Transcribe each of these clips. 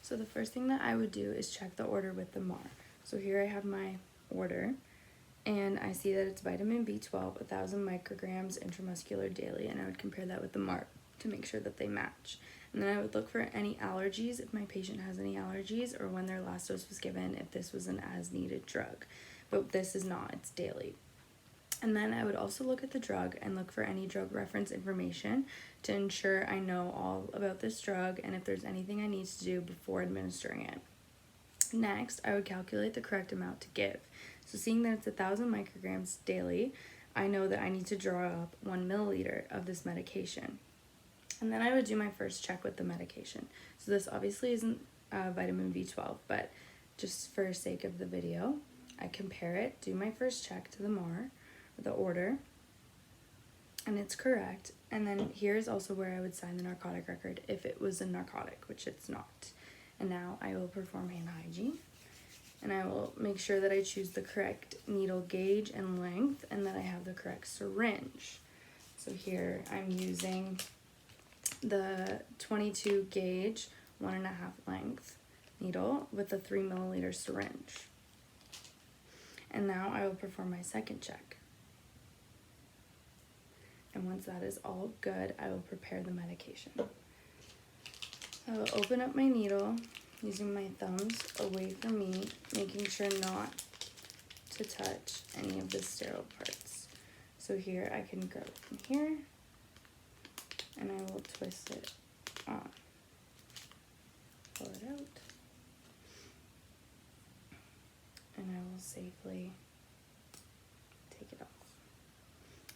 So the first thing that I would do is check the order with the MAR. So here I have my order, and I see that it's vitamin B12, 1,000 micrograms intramuscular daily, and I would compare that with the MAR to make sure that they match. And then I would look for any allergies, if my patient has any allergies, or when their last dose was given, if this was an as-needed drug. But this is not, it's daily. And then I would also look at the drug and look for any drug reference information to ensure I know all about this drug and if there's anything I need to do before administering it. Next, I would calculate the correct amount to give. So seeing that it's 1,000 micrograms daily, I know that I need to draw up 1 milliliter of this medication. And then I would do my first check with the medication. So this obviously isn't vitamin B12, but just for sake of the video, I compare it, do my first check to the MAR, the order, and it's correct. And then here's also where I would sign the narcotic record if it was a narcotic, which it's not. And now I will perform hand hygiene, and I will make sure that I choose the correct needle gauge and length and that I have the correct syringe. So here I'm using the 22 gauge 1.5 length needle with a 3 milliliter syringe. And now I will perform my second check. And once that is all good, I will prepare the medication. I will open up my needle using my thumbs away from me, making sure not to touch any of the sterile parts. So here I can grab it from here, and I will twist it on. Pull it out, and I will safely take it off.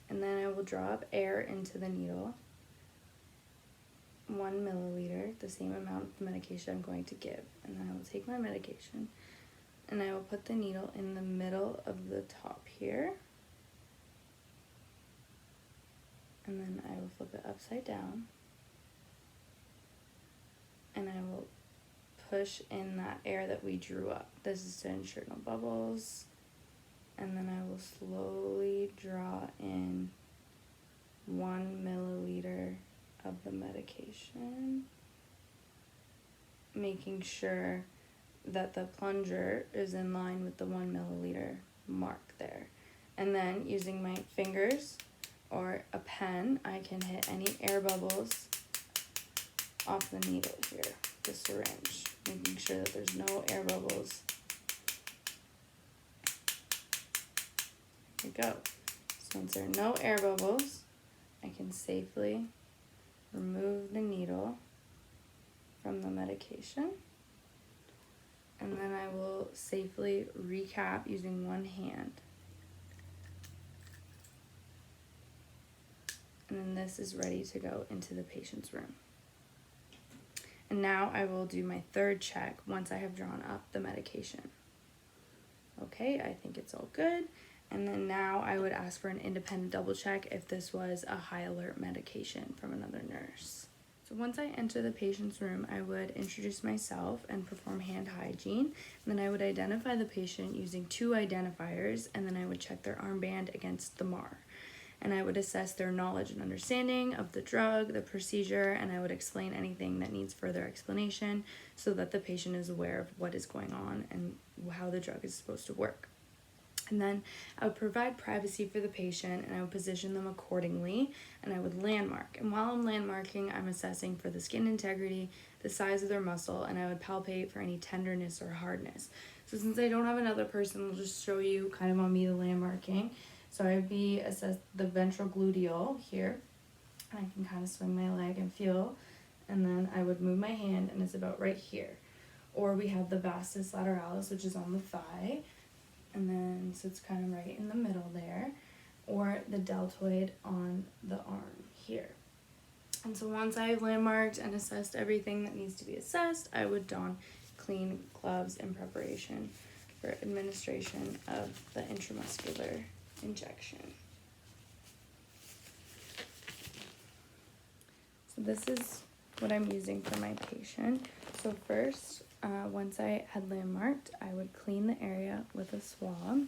And then I will draw up air into the needle, 1 milliliter, the same amount of medication I'm going to give. And then I will take my medication and I will put the needle in the middle of the top here. And then I will flip it upside down. And I will push in that air that we drew up. This is to ensure no bubbles. And then I will slowly draw in 1 milliliter of the medication, making sure that the plunger is in line with the 1 milliliter mark there. And then using my fingers or a pen, I can hit any air bubbles off the needle here, the syringe, making sure that there's no air bubbles. There we go. So once there are no air bubbles, I can safely remove the needle from the medication. And then I will safely recap using one hand. And then this is ready to go into the patient's room. And now I will do my third check once I have drawn up the medication. Okay, I think it's all good. And then now I would ask for an independent double check if this was a high alert medication from another nurse. So once I enter the patient's room, I would introduce myself and perform hand hygiene. And then I would identify the patient using 2 identifiers, and then I would check their armband against the MAR. And I would assess their knowledge and understanding of the drug, the procedure, and I would explain anything that needs further explanation so that the patient is aware of what is going on and how the drug is supposed to work. And then I would provide privacy for the patient, and I would position them accordingly, and I would landmark. And while I'm landmarking, I'm assessing for the skin integrity, the size of their muscle, and I would palpate for any tenderness or hardness. So since I don't have another person, I'll just show you kind of on me the landmarking. So I would assess the ventral gluteal here, and I can kind of swing my leg and feel, and then I would move my hand, and it's about right here. Or we have the vastus lateralis, which is on the thigh, and then so it's kind of right in the middle there, or the deltoid on the arm here. And so once I've landmarked and assessed everything that needs to be assessed, I would don clean gloves in preparation for administration of the intramuscular injection. So this is what I'm using for my patient. So first, once I had landmarked, I would clean the area with a swab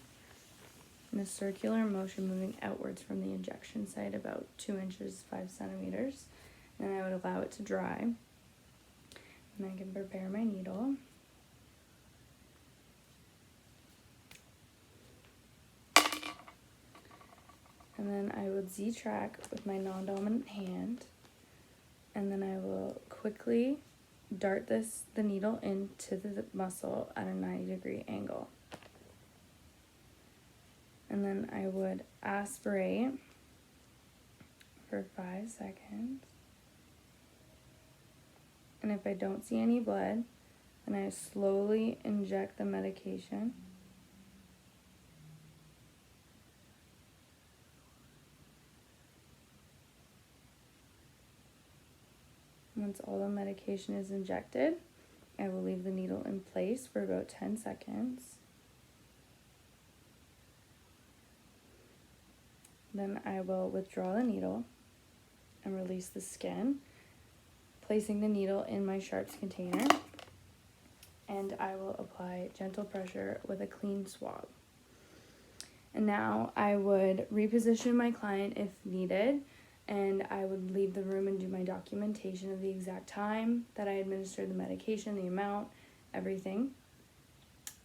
in a circular motion moving outwards from the injection site about 2 inches, 5 centimeters. And I would allow it to dry. And I can prepare my needle. And then I would Z-track with my non-dominant hand. And then I will quickly dart the needle into the muscle at a 90-degree angle. And then I would aspirate for 5 seconds. And if I don't see any blood, then I slowly inject the medication. Once all the medication is injected, I will leave the needle in place for about 10 seconds. Then I will withdraw the needle and release the skin, placing the needle in my sharps container, and I will apply gentle pressure with a clean swab. And now I would reposition my client if needed, and I would leave the room and do my documentation of the exact time that I administered the medication, the amount, everything.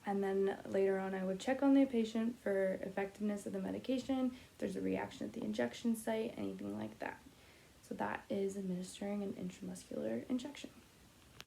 And then later on, I would check on the patient for effectiveness of the medication, if there's a reaction at the injection site, anything like that. So that is administering an intramuscular injection.